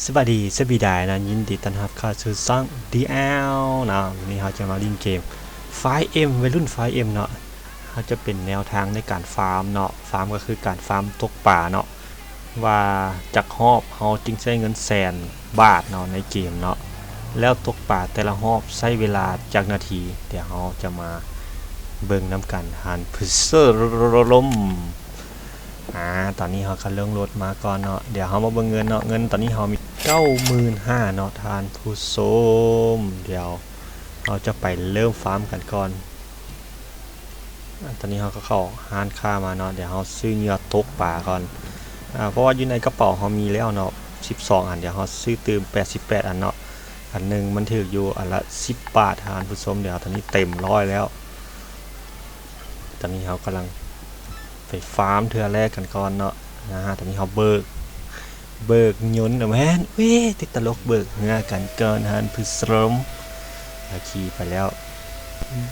สวัสดีสบีดายนะยินดีต้อนรับเข้าสู่ช่อง DL เนาะวันนี้เราจะมาเล่นเกม 5M วัยรุ่น 5M เนาะเขาจะเป็นแนวทางในการฟาร์มเนาะฟาร์มก็คือการฟาร์มตกป่าเนาะว่าจากหอบเขาจึงใช้เงินแสนบาทเนาะในเกมเนาะแล้วตกป่าแต่ละหอบใช้เวลาจากนาทีเดี๋ยวเราจะมาเบิ่งน้ำกันหันพิเซอร์ลมตอนนี้เขาคันเรื่องรถมาก่อนเนาะเดี๋ยวเขามาเบิ่งเงินเนาะเงินตอนนี้เขามี95,000เนาะทานผู้ชมเดี๋ยวเราจะไปเริ่มฟาร์มกันก่อนตอนนี้เขาก็เข้าห้านค้ามาเนาะเดี๋ยวเขาซื้อเหยื่อตกป่าก่อนเพราะว่าอยู่ในกระเป๋าเขามีแล้วเนาะ12อันเดี๋ยวเขาซื้อเติม88อันเนาะอันนึงมันถืออยู่อันละ10 บาททานผู้ชมเดี๋ยวตอนนี้เต็ม100แล้วตอนนี้เขากำลังไปฟาร์มเทือแรกกันก่อนเนาะตอนนี้เขาเบิกยนต์แม่นติดตลกเบิกเงากันเกินหันพึ่สรมขี่ไปแล้ว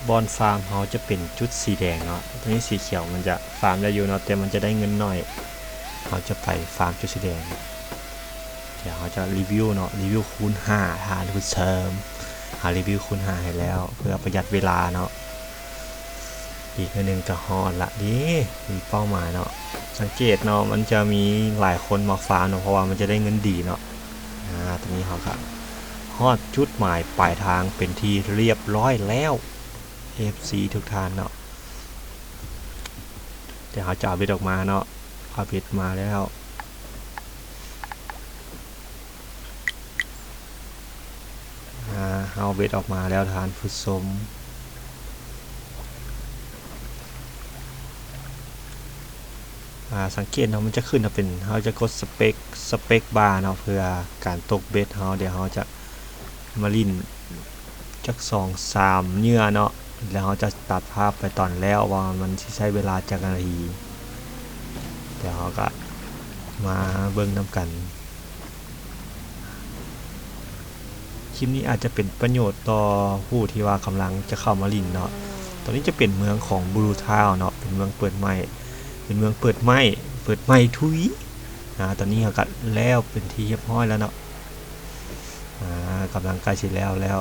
บอนฟาร์มเขาจะเป็นจุดสีแดงเนาะตอนนี้สีเขียวมันจะฟาร์มได้อยู่เนาะแต่มันจะได้เงินหน่อยเขาจะไปฟาร์มจุดสีแดงเดี๋ยวเขาจะรีวิวเนาะรีวิวคูณ5ทานพึ่เสริมรีวิวคูณ5ให้แล้วเพื่อประหยัดเวลาเนาะอีกหนึ่งก็ฮอดละดีมีเป้าหมายเนาะสังเกตเนาะมันจะมีหลายคนมาฟาร์มเนาะเพราะว่ามันจะได้เงินดีเนาะตรงนี้เขาครับฮอดจุดหมายปลายทางเป็นที่เรียบร้อยแล้ว FC ทุกท่านเนาะเดี๋ยวเขาจะเอาเบ็ดออกมาเนาะเอาเบ็ดมาแล้วเอาเบ็ดออกมาแล้วทานผู้ชมสังเกตเนาะมันจะขึ้นเป็นเราจะกดสเปคบาร์เนาะเพื่อการตกเบ็ดเดี๋ยวเราจะมาลิ้นจัก2-3เหยื่อเนาะแล้วเราจะตัดภาพไปตอนแล้วว่ามันใช้เวลาจากนาทีเดี๋ยวเราก็มาเบิ่งนำกันคลิปนี้อาจจะเป็นประโยชน์ต่อผู้ที่ว่ากำลังจะเข้ามาลิ้นเนาะตอนนี้จะเป็นเมืองของบลูทาวน์เนาะเป็นเมืองเปิดใหม่เป็นเมืองเปิดใหม่ทุยตอนนี้เขาก็แล้วเป็นที่เรียบร้อยแล้วเนาะกำลังใกล้สิแล้ว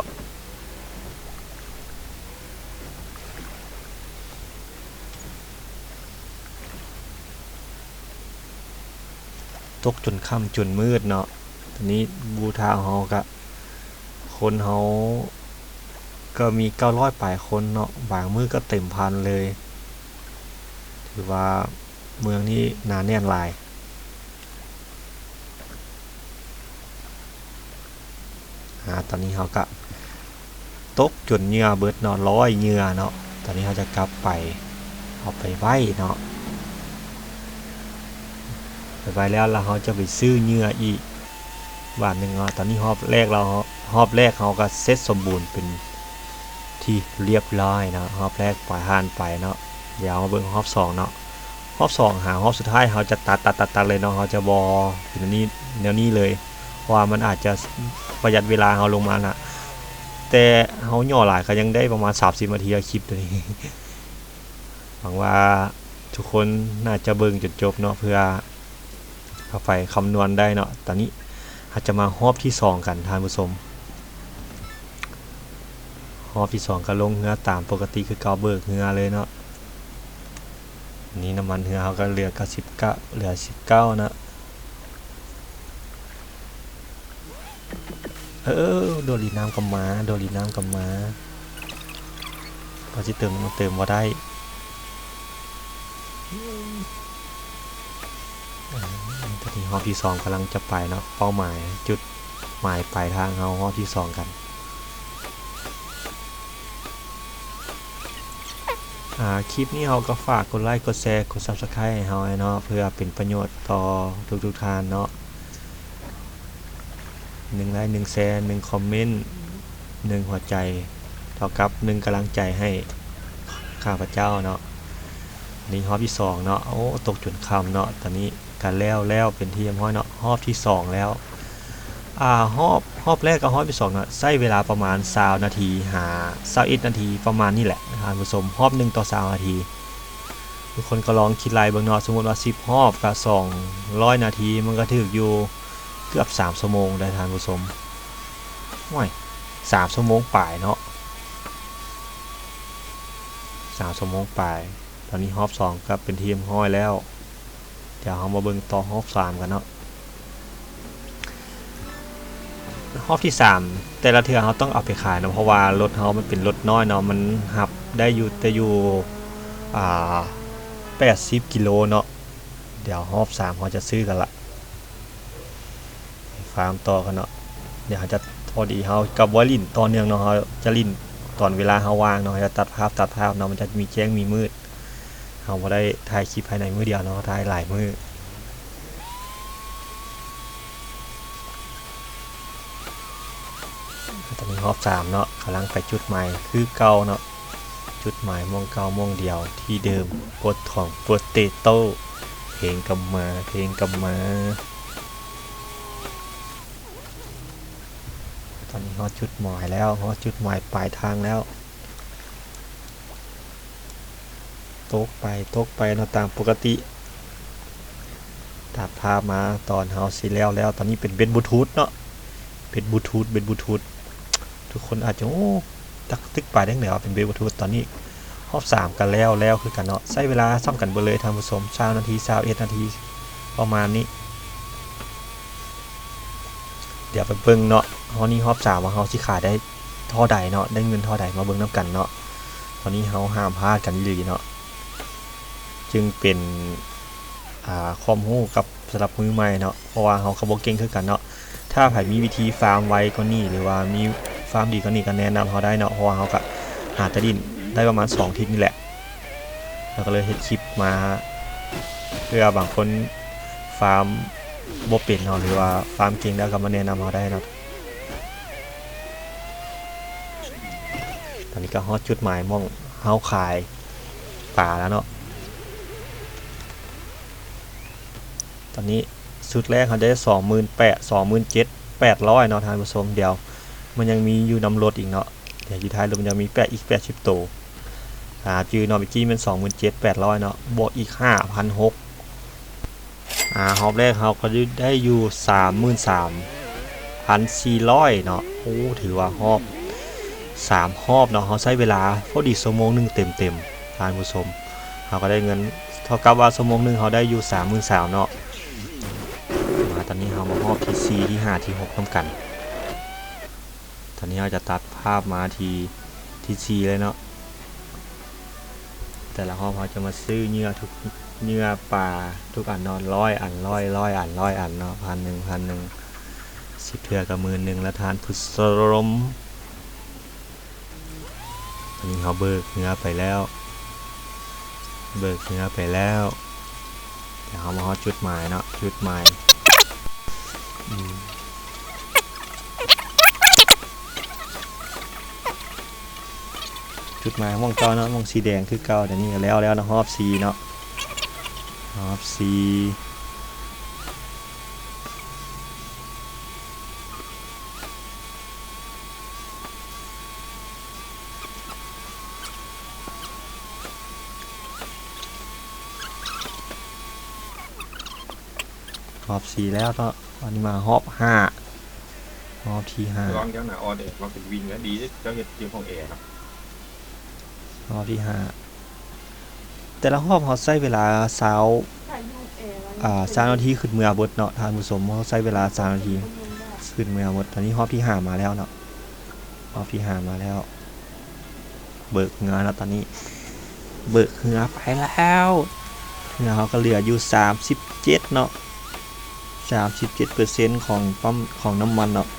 ตกจนค่ำจนมืดเนาะตอนนี้บูทาเขาก็คนเขาก็มี900 ปลายคนเนาะบางมือก็เต็มพันเลยถือว่าเมืองนี้หนาแน่นหลายตอนนี้เขาก็ตกจนเหยื่อเบิดเนาะ100เหยื่อเนาะตอนนี้เขาจะกลับไปเอาไปไว้เนาะไปแล้วเขาจะไปซื้อเหยื่ออีกบาทหนึ่งตอนนี้หอบแรกเขาก็เซตสมบูรณ์เป็นที่เรียบร้อยนะหอบแรกปล่อยห่านไปเนาะเดี๋ยวมาเบิ่งหอบ2เนาะหอบ2หาหอบสุดท้ายเขาจะตัดเลยเนาะเขาจะบอเป็นแนวนี้เลยว่ามันอาจจะประหยัดเวลาเขาลงมานะแต่เขาย่อหลายเขายังได้ประมาณ30 นาทีคลิปตัวนี้หวังว่าทุกคนน่าจะเบิ่งจนจบเนาะเพื่อเอาไปคำนวณได้เนาะตอนนี้อาจจะมาหอบที่2กันท่านผู้ชมหอบที่2ก็ลงเหือตามปกติคือเกาเบิกเหือเลยเนาะนี่น้ำมันเหือเขาก็เหลือ19เหลือ19นะโดนลีน้ำกับม้าพอที่เติมว่าได้ตอนนี้หอบที่2กำลังจะไปเนาะเป้าหมายจุดหมายปลายทางเขาหอบที่2กันคลิปนี้เราก็ฝากกดไลค์กดแชร์กด Subscribe ให้เราเนาะเพื่อเป็นประโยชน์ต่อทุกท่านเนาะ1 ไลค์ 1 แชร์ 1 คอมเมนต์ 1 หัวใจเท่ากับ1 กำลังใจให้ข้าพเจ้าเนาะนี่ฮอบที่2เนาะตกจนค่ำเนาะตอนนี้กันแล้วเป็นที่เรียบร้อยเนาะฮอบที่2แล้วฮอบแรกกับฮอบที่2เนาะใช้เวลาประมาณ20 นาที21 นาทีประมาณนี้แหละท่านผู้ชมฮอบ1 ต่อ 20 นาทีทุกคนก็ลองคิดไล่เบิ่งเนาะสมมติว่า10 ฮอบกับ200 นาทีมันก็ถึกอยู่ เกือบ3ชั่วโมงได้ท่านผู้ชมว้าย3ชั่วโมงปลายเนาะ3ชั่วโมงปลายตอนนี้รอบ2ก็เป็นทีมห้อยแล้วเดี๋ยวเรามาเบิ่งต่อรอบ3กันเนาะรอบที่3แต่ละเทื่อเราต้องเอาไปขายนะเพราะว่ารถเรามันเป็นรถน้อยเนาะมันหับได้อยู่แต่อยู่80กิโลเนาะเดี๋ยวรอบ3เราจะซื้อกันละฟาร์มต่อกันเนาะเดี๋ยวจะพอดีเรากับว่าลิ้นตอนเนื่องเนาะเราจะลิ้นตอนเวลาเราว่างเนาะจะตัดภาพเนาะมันจะมีแจ้งมีมืดเราบ่ได้ถ่ายคลิปภายในมือเดียวเนาะถ่ายหลายมือตอนนี้รอบ3เนาะกำลังไปจุดใหม่คือเก่าเนาะจุดหมายม่วงเก่าม่วงเดียวที่เดิมปวดของปวดเตโต้เพลงกำมาตอนนี้ฮอดจุดหมายแล้วฮอดจุดหมายปลายทางแล้วตกไปเนาะตามปกติตัดภาพมาตอนเฮาสิแล้วตอนนี้เป็นเบนบลูทูธเนาะเป็นบลูทูธทุกคนอาจจะโอ้ตักตึกปลายได้เหนือเป็นเบนบลูทูธตอนนี้รอบ3กันแล้วคือกันเนาะใช้เวลาซ่อมกันเบอร์เลยท่านผู้ชม20นาที21นาทีประมาณนี้เดี๋ยวไปเบิ่งเนาะเฮานี่รอบ3ว่าเฮาสิขายได้เท่าใดเนาะได้เงินเท่าใดมาเบิ่งนำกันเนาะตอนนี้เฮาห้ามพลาดกันอีหลีเนาะจึงเป็นความรู้กับสำหรับมือใหม่เนาะเพราะว่าเฮาก็บ่เก่งคือกันเนาะถ้าไผมีวิธีฟาร์มไว้กว่านี้หรือว่ามีฟาร์มดีกว่านี้ก็แนะนำเฮาได้เนาะเพราะว่าเฮาก็หาแตะดินได้ประมาณ2ทิศนี่แหละแล้วก็เลยเฮ็ดคลิปมาเพื่อบางคนฟาร์มบ่เป็นเนาะหรือว่าฟาร์มเก่งแล้วก็มาแนะนำเราได้เนาะตอนนี้ก็ฮอดจุดหมายมองเฮาขายป่าแล้วเนาะตอนนี้สุดแรกเขาได้28,000 27,800เนาะท่านผู้ชมเดี๋ยวมันยังมีอยู่นำรถอีกเนาะเดี๋ยวอยู่ท้ายรถมันยังมีอีก80ตัวจือเนาะเมื่อกี้มัน27,800เนาะบวกอีก5,600ฮอบแรกเขาก็ได้อยู่33,400เนาะโอ้ถือว่าฮอบ3ฮอบเนาะเขาใช้เวลาพอดีชั่วโมงนึงเต็มท่านผู้ชมเขาก็ได้เงินเท่ากับว่าชั่วโมงนึงเขาได้อยู่33,000เนาะมาตอนนี้เขามาฮอบที่4ที่5ที่6พร้อมกันตอนนี้เราจะตัดภาพมาที่4เลยเนาะแต่ละฮอบเขาจะมาซื้อเนื้อทุกเนื้อปลาทุกอันนอน100 อัน100อันเนาะ1,000 10เทื่อกับ10,000แล้วทานพุทธรมตอนนี้เขาเบิกเนื้อไปแล้วเดี๋ยวเขามาฮอดจุดหมายเนาะจุดหมายม่วงเก่าเนาะม่วงสีแดงคือเก่าแต่นี่แล้วนะฮอบสีเนาะฮอบสีฮอบสีแล้วเนาะตอนนี้มาฮอบ5ฮอบที่5ลองเจ้าหน้าออเดอร์มาเป็นวิงแล้วดีเจ้าเห็ดเกี่ยวของแอร์เนาะฮอบที่5แต่ละฮอบเขาใช้เวลา20นาทีขึ้นเมื่อเบิดเนาะท่านผู้ชมเขาใช้เวลา20นาทีขึ้นเมื่อหมดตอนนี้ฮอบที่5มาแล้วเนาะฮอบที่5มาแล้วเบิกเงินแล้วตอนนี้เบิกเงินไปแล้วเงินเขาก็เหลืออยู่37เนาะ37% ของปั๊มของน้ำมันเนาะ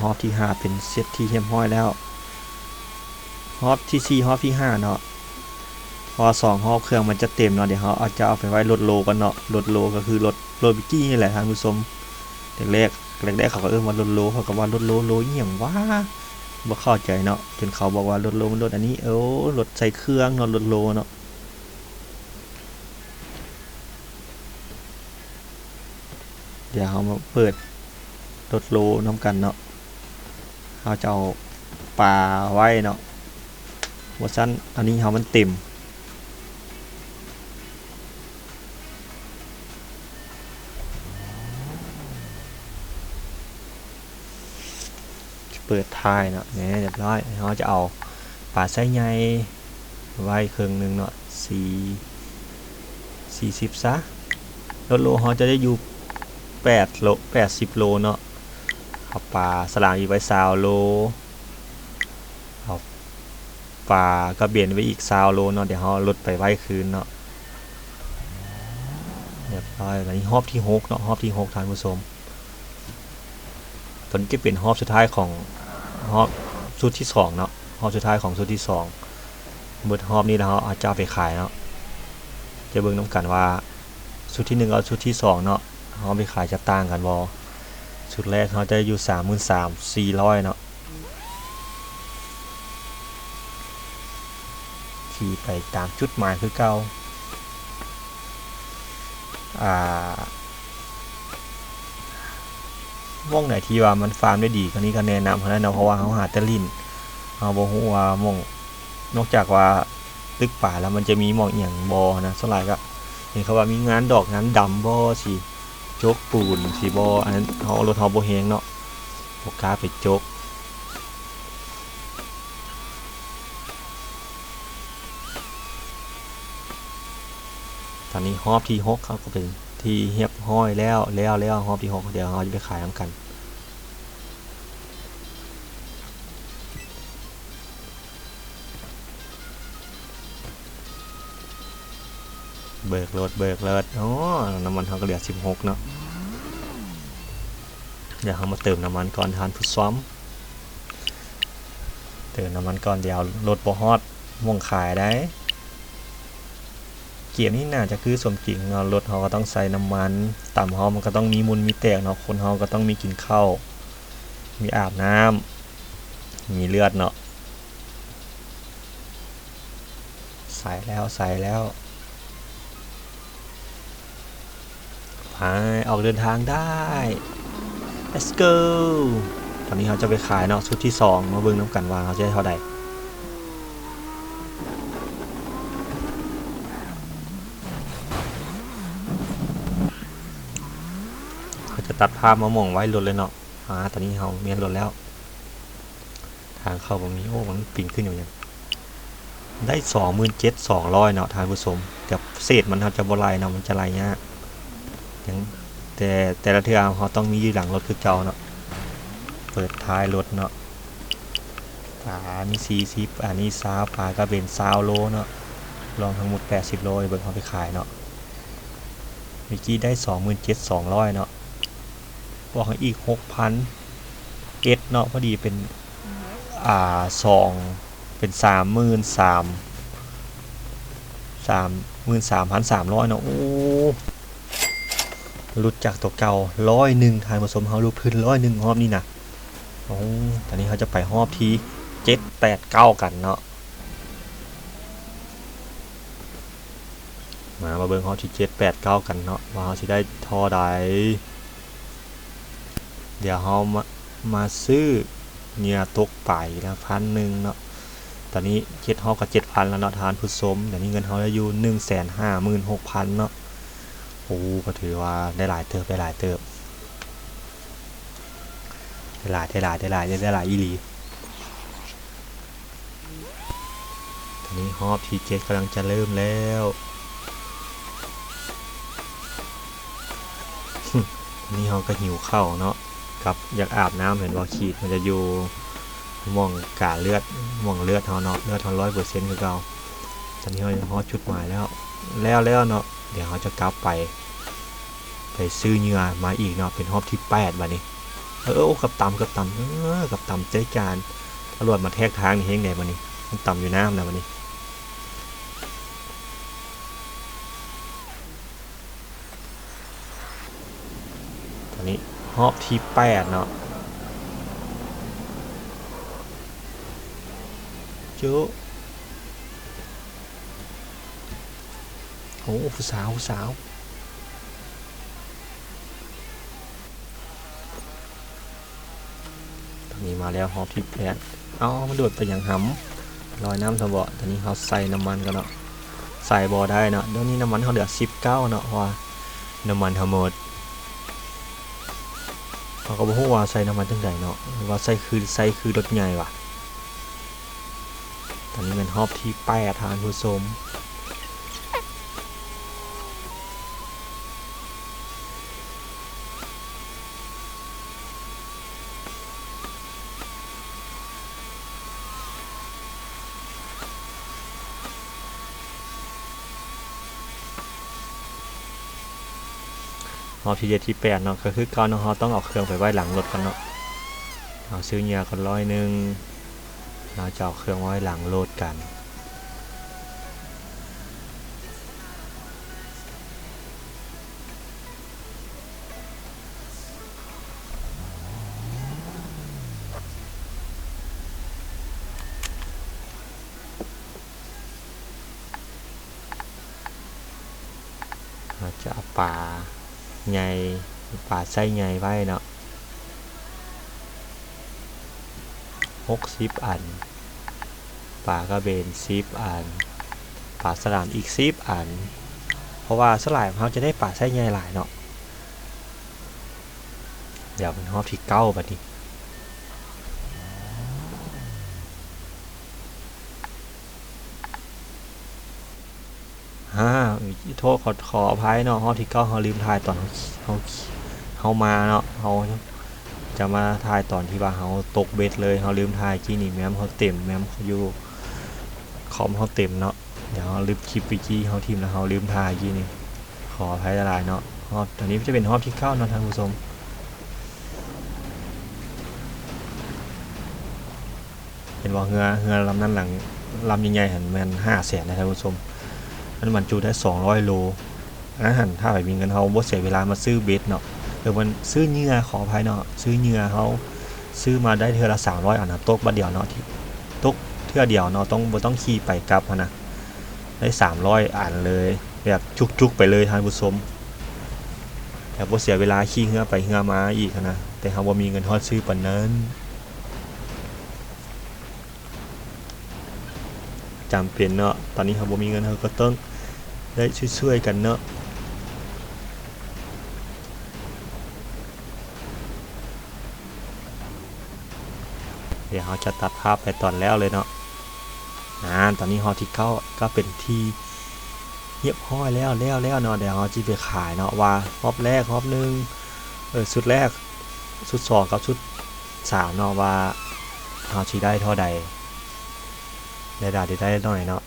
ฮอบที่5เป็นเซตที่เรียบร้อยแล้วฮอบที่4ฮอบที่5เนาะพอ2ฮอบเครื่องมันจะเต็มเนาะเดี๋ยวเขาอาจจะเอาไปไว้รถโลกันเนาะรถโลก็คือรถบิกกี้นี่แหละท่านผู้ชมแรกเขาก็ว่ารถโลเขาก็ว่ารถโลอีหยังวะบ่เข้าใจเนาะจนเขาบอกว่ารถโลมันรถอันนี้รถใส่เครื่องเนาะรถโลเนาะเดี๋ยวเขามาเปิดรถโลน้ำกันเนาะเขาจะเอาปลาไว้เนาะ ว่าซั่นอันนี้เฮามันเต็มเปิดท้ายเนาะเนี่ยเรียบร้อยเราจะเอาปลาไส้ใหญ่ไว้ครึ่งหนึงเนาะ40ซะรถโลเราจะได้อยู่8โล80โลเนาะเอาปลาสลามอีกไว้20โลเอาปลากระเบนไว้อีก20โลเนาะเดี๋ยวเราลดไปไว้คืนเนาะเรียบร้อยอันนี้รอบที่6เนาะรอบที่6ท่านผู้ชมตอนนี้จะเป็นรอบสุดท้ายของรอบชุดที่2เนาะรอบสุดท้ายของชุดที่2เบิดรอบนี้แล้วเราอาจจะเอาไปขายเนาะจะเบิ่งน้ำกันว่าชุดที่1กับชุดที่2เนาะเราไปขายจะต่างกันบ่ชุดแรกเราจะอยู่ 33,400 เนาะขี่ไปตามจุดหมายคือเก่าว่องไหนที่ว่ามันฟาร์มได้ดีกว่านี้ก็แนะนำเขาได้เนาะเพราะว่าเขาหาแต่ลิ้นเขาบ่ฮู้ว่าหม่องนอกจากว่าตึกป่าแล้วมันจะมีหม่องอีหยังบ่นะส่วนหลายก็เห็นเขาว่ามีงานดอกงานดำบ่สิโจกปูนสิบ่อันนั้นเฮารถเฮาบ่แฮงเนาะบ่กล้าไปโจกตอนนี้รอบที่6เขาก็เป็นที่เรียบร้อยแล้วรอบที่6เดี๋ยวเราจะไปขายนำกันเบิกรถอ๋อน้ำมันเขาก็เหลือ16เนาะเดี๋ยวเรามาเติมน้ำมันก่อนทานผู้ซ้อมเติมน้ำมันก่อนเดี๋ยวรถบ่ฮอดม่วงขายได้เกียร์นี่น่าจะคือสมจริงเนาะรถเขาก็ต้องใส่น้ำมันต่ำเขามันก็ต้องมีมุนมีแตกเนาะคนเขาก็ต้องมีกินข้าวมีอาบน้ำมีเลือดเนาะใส่แล้วไปออกเดินทางได้ let's go ตอนนี้เขาจะไปขายเนาะชุดที่2มาเบิ่งน้ำกันว่าเขาจะได้เท่าใดเขาจะตัดภาพมาหม่องไว้รถเลยเนาะตอนนี้เขาเมียนรถแล้วทางเข้าบ่มีโอ้มันปิ่นขึ้นอยู่เนี่ยได้ 27,200 เนาะท่านผู้ชมกับเศษมันเขาจะบ่ไล่เนาะมันจะไล่ยากยังแต่ละเทื่อเขาต้องมีอยู่หลังรถคือเก่าเนาะเปิดท้ายรถเนาะนี่40นี่20ปลาก็เป็น20โลเนาะรวมทั้งหมด80โลเบิ่งเขาไปขายเนาะเมื่อกี้ได้ 27,200 เนาะบอกให้อีก 6,000เนาะพอดีเป็น2เป็น 33,300 เนาะโอ้รุดจากตัวเก่า101ทานผสมเฮารูพื้น101รอบนี้นะโอ้ตอนนี้เขาจะไปรอบที่7 8 9กันเนาะมาเบิ่งรอบที่7 8 9กันเนาะว่าเขาสิได้เท่าใดเดี๋ยวเขามาซื้อเหยื่อตกปลาอีกแล้ว1,000เนาะตอนนี้เจ็ดเฮากับ 7,000 แล้วเนาะทานผู้ชมเดี๋ยวนี้เงินเฮาจะอยู่ 156,000 เนาะโอ้ก็ถือว่าได้หลายเติบได้หลายอีหลีตอนนี้รอบที่7กำลังจะเริ่มแล้วนี่เขาก็หิวข้าวเนาะกับอยากอาบน้ำเห็นว่าขีดมันจะอยู่มองกาเลือดมองเลือดเขาเนาะเลือดเขา100%คือเก่าตอนนี้เขาฮอดจุดหมายแล้วเนาะเดี๋ยวเขาจะกลับไปซื้อเหยื่อมาอีกเนาะเป็นรอบที่8บัดนี้กับตำใจจานตำรวจมาแทกทางนี่เฮงไหนบัดนี้มันต่ำอยู่น้ำนะบัดนี้ตอนนี้รอบที่8เนาะจุโอ้ผู้สาวตอนนี้มาแล้วรอบที่8มันโดดไปอย่างห ลอยน้ำสบอตอนนี้เขาใส่น้ำมันกันเนาะใส่บอได้เนาะเดี๋ยวนี้น้ำมันเขาเหลือ19เนาะเพราะว่าน้ำมันทั้งหมดเขาก็บอกว่าใส่น้ำมันจังไดเนาะว่าใส่คือรถใหญ่ว่ะตอนนี้เป็นรอบที่8ทานผู้ชมรอบที่7ที่8เนาะก็คือก่อนเนาะเราต้องเอาเครื่องไปไว้หลังรถกันเนาะเราซื้อเหยื่อกัน100เราจะเอาเครื่องไว้หลังรถกันเราจะเอาปลาใหญ่ปลาไส้ใหญ่ไว้เนาะ60อันปลากระเบน10อันปลาสลามอีก10อันเพราะว่าสลามเขาจะได้ปลาไส้ใหญ่หลายเนาะเดี๋ยวเป็นรอบที่9บัดนี้โทษขออภัยเนาะรอบที่9เขาลืมถ่ายตอนเขามาเนาะเขาจะมาถ่ายตอนที่ว่าเขาตกเบ็ดเลยเขาลืมถ่ายกี้นี่แม้มเขาเต็มแม้มเขาอยู่คอมเขาเต็มเนาะเดี๋ยวเขาลืมคลิปวิกี้เขาทีมแล้วเขาลืมถ่ายกี้นี่ขออภัยหลายเนาะรอบตอนนี้จะเป็นรอบที่9เนาะท่านผู้ชมเป็นว่าเรือลำนั้นหลังลำใหญ่ๆหันมัน500,000นะท่านผู้ชมมันบรรจุได้200 โลนะหันถ้าไปมีเงินเขาบ่เสียเวลามาซื้อเบ็ดเนาะมันซื้อเหยื่อขออภัยเนาะซื้อเหยื่อเขาซื้อมาได้เทื่อละ300อันนะตกบัดเดียวเนาะที่ตกเทื่อเดียวเนาะต้องขี่ไปกลับนะได้300อันเลยแบบจุกๆไปเลยท่านผู้ชมแต่บ่เสียเวลาขี่เรือไปเรือมาอีกนะแต่เขาบ่มีเงินฮอดซื้อปานนั้นจำเป็นเนาะตอนนี้เขาบ่มีเงินเขาก็ต้องได้ช่วยๆกันเนาะเดี๋ยวเขาจะตัดภาพไปตอนแล้วเลยเนาะตอนนี้ฮอที่9ก็เป็นที่เรียบร้อยแล้วเนาะเดี๋ยวเขาจะไปขายเนาะว่าฮอบแรกฮอบนึงชุดแรกชุด2กับชุด3เนาะว่าเขาสิได้เท่าใดได้หน่อยเนาะ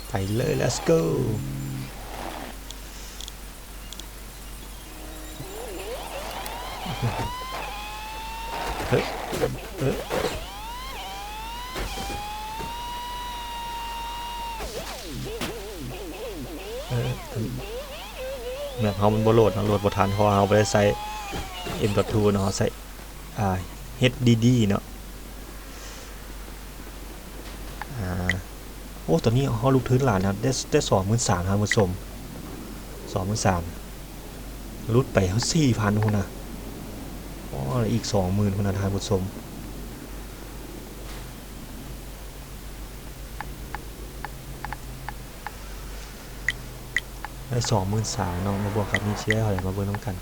ไปเลย let's go แบบเขามันโหลดบ่ทันเพราะเขาไปใส่ M.2 เนาะใส่HDD เนาะโอ้ตอนนี้เขาลูกทื้นหลานนะได้23,000ท่านผู้ชม23,000รุดไปเขา 4,000 คนนะอีก 20,000 คนนะท่านผู้ชมได้ 23,000 เนาะมาบวกกับนี่เชียร์อะไรมาเบิ่งน้ำกัน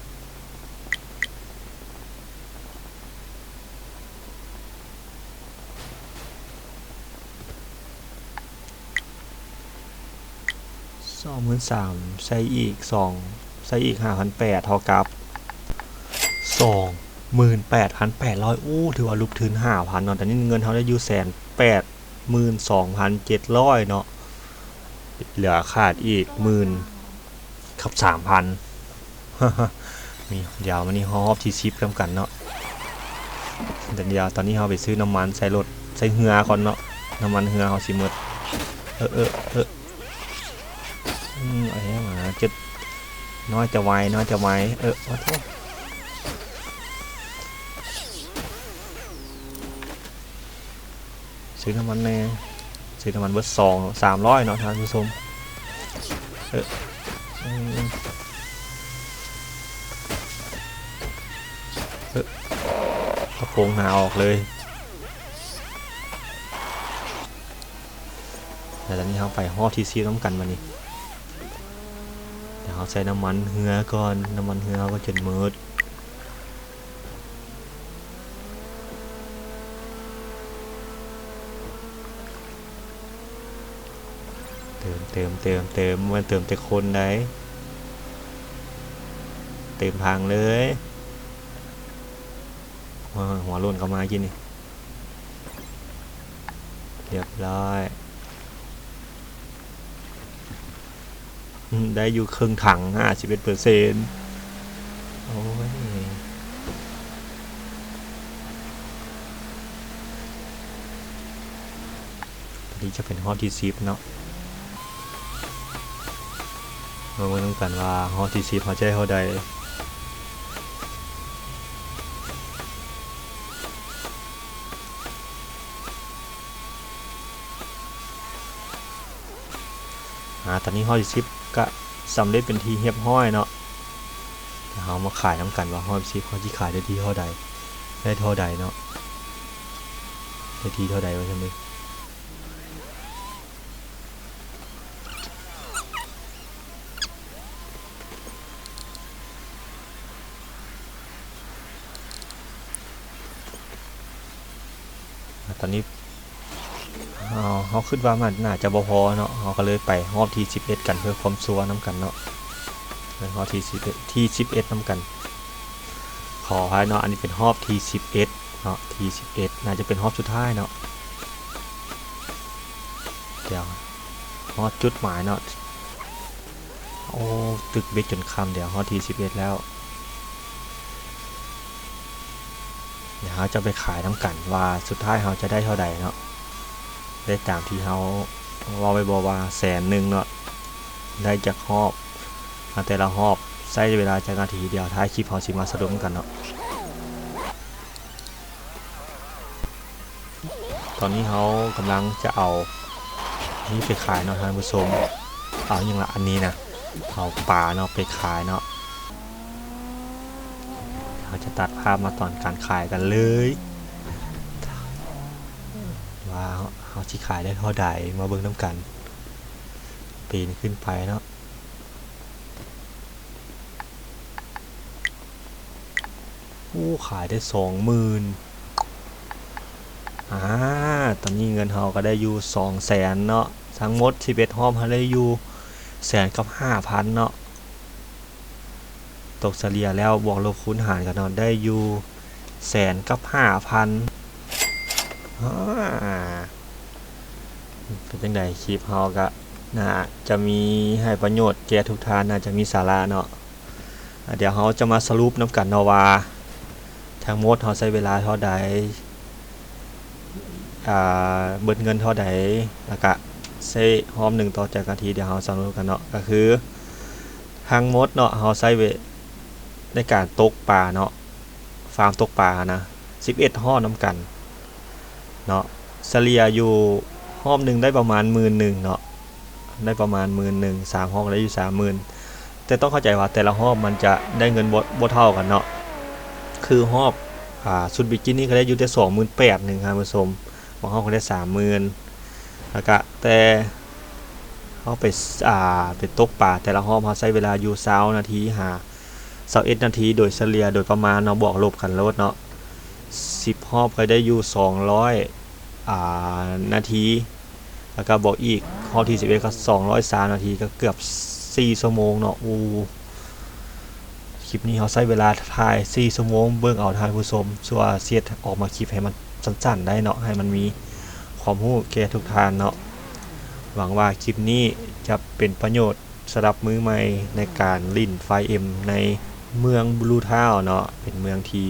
23,000ใส่อีก5,800เท่ากับ 28,800 โอ้ถือว่าลุกถึง 5,000 เนาะแต่นี่เงินเขาได้อยู่182,700 เนาะเหลือขาดอีก10,000กับ 3,000 นี่เดี๋ยวมันนี่ฮอบที่10กันกันเนาะแต่เดี๋ยวตอนนี้เขาไปซื้อน้ำมันใส่รถใส่เรือก่อนเนาะน้ำมันเรือเขาสิหมดมาจะน้อยจะไวขอโทษซื้อน้ำมันแน่ซื้อน้ำมันเบอร์300เนาะท่านผู้ชม กระโปรงหนาออกเลยแต่ตอนนี้เราไปฮอดที่ซีน้ำกันมานี่เดี๋ยวเราใส่น้ำมันเหือก่อนน้ำมันเหือก็จนมืดเติมมันเติมแต่คนได้เติมทางเลยหัวโล้นเข้ามากินนี่เรียบร้อยได้อยู่ครึ่งถัง51%โอ้ยตอนนี้จะเป็นฮอตที่10เนาะเราไม่ต้องกันว่าฮอตที่10เขาจะได้เท่าใดตอนนี้ฮอตที่10ก็สำเร็จเป็นทีเรียบร้อยเนาะเรามาขายน้ำกันว่าฮอตที่10เขาที่ขายได้ที่เท่าใดได้เท่าใดเนาะได้ที่เท่าใดวะใช่ไหมตอนนี้เขาคิดว่ามันน่าจะบ่พอเนาะเขาก็เลยไปฮอบที่11กันเพื่อความชัวร์น้ำกันเนาะไปฮอบที่11น้ำกันขอให้เนาะอันนี้เป็นฮอบที่11เนาะที่11น่าจะเป็นฮอบสุดท้ายเนาะเดี๋ยวฮอบจุดหมายเนาะโอ้ตึกเบ็ดจนค่ำเดี๋ยวฮอบที่11แล้วเดี๋ยวเขาจะไปขายน้ำกันว่าสุดท้ายเขาจะได้เท่าใดเนาะได้ตามที่เขาว่าไปบอกว่า100,000เนาะได้จากฮอบแต่ละฮอบใช้เวลาจากนาทีเดียวท้ายคลิปเขาสิมาสรุปกันเนาะตอนนี้เขากำลังจะเอานี่ไปขายเนาะท่านผู้ชมเอาอย่างละอันนี้นะเอาปลาเนาะไปขายเนาะเราจะตัดภาพมาตอนการขายกันเลยว่าเขาที่ขายได้เท่าใดมาเบิ่งน้ำกันปีนขึ้นไปเนาะขายได้20,000ตอนนี้เงินเขาก็ได้อยู่200,000เนาะทั้งหมด11ฮอบเขาได้อยู่105,000เนาะตกเฉลี่ยแล้วบวกลบคูณหารกันเนาะได้อยู่105,000เป็นจังไดคลิปเฮาก็น่าจะมีให้ประโยชน์แก่ทุกท่านน่าจะมีสาระเนาะเดี๋ยวเฮาจะมาสรุปน้ำกันเนาะว่าทั้งหมดเฮาใช้เวลาเท่าใดเบิดเงินเท่าใดแล้วก็ใช้ฮอม1ต่อจากนาทีเดี๋ยวเฮาสรุปกันเนาะก็คือทั้งหมดเนาะเฮาใช้ในการตกปลาเนาะฟาร์มตกปลานะ11ฮอบน้ำกันเนาะเฉลี่ยอยู่ฮอบหนึ่งได้ประมาณ10,000เนาะได้ประมาณ10,000 3ฮอบได้อยู่30,000แต่ต้องเข้าใจว่าแต่ละฮอบมันจะได้เงินบ่เท่ากันเนาะคือฮอบชุดบิกินี่ก็ได้อยู่ที่28,000นึงครับผู้ชมบางฮอบก็ได้30,000แล้วก็แต่เฮาไปตกปลาแต่ละฮอบเฮาใช้เวลาอยู่20นาที21นาทีโดยเฉลี่ยโดยประมาณเนาะบวกลบกันลดเนาะ10ฮอบก็ได้อยู่200นาทีแล้วก็บอกอีกฮอบที่11ก็203นาทีก็เกือบ4ชั่วโมงเนาะคลิปนี้เขาใช้เวลาถ่าย4ชั่วโมงเบิ่งเอาท่านผู้ชมส่วนเสียดออกมาคลิปให้มันสั้นๆได้เนาะให้มันมีความรู้แก่ทุกท่านเนาะหวังว่าคลิปนี้จะเป็นประโยชน์สำหรับมือใหม่ในการลิ่นไฟเอ็มในเมืองบลูทาวน์เนาะเป็นเมืองที่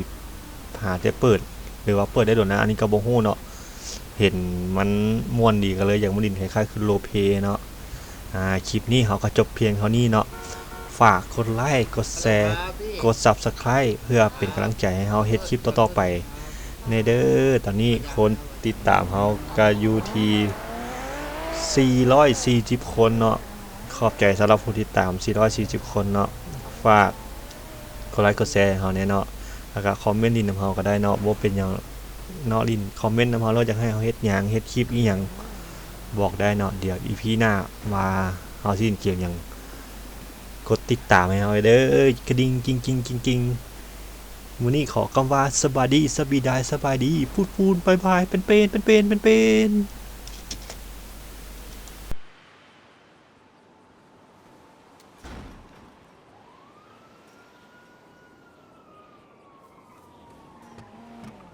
หาได้เปิดหรือว่าเปิดได้โดนนะอันนี้ก็บ่ฮู้เนาะเห็นมันม่วนดีก็เลยอยากมาลิ่นคล้ายๆคือโลเพเนาะคลิปนี้เขาก็จบเพียงเท่านี้เนาะฝากกดไลค์กดแชร์กด Subscribe เพื่อเป็นกำลังใจให้เราเฮ็ดคลิปต่อๆไปในเด้อตอนนี้คนติดตามเราก็อยู่ที่440คนเนาะขอบใจสำหรับผู้ติดตาม440คนเนาะฝากกดไลค์กดแชร์ให้เราแน่เนาะ แล้วก็คอมเมนต์ดินนำเฮาก็ได้เนาะบ่เป็นหยังเนาะลินคอมเมนต์นำเฮาเราอยากให้เฮาเฮ็ดหยังเฮ็ดคลิปอีหยังบอกได้เนาะเดี๋ยว EP หน้าว่าเฮาสิเล่นเกมหยังกดติดตามให้เฮาเด้อกระดิ่งกิ๊งๆมื้อนี้ขอคำว่าสบายดีสบายดีพูดๆบ๊ายบายเป็นๆ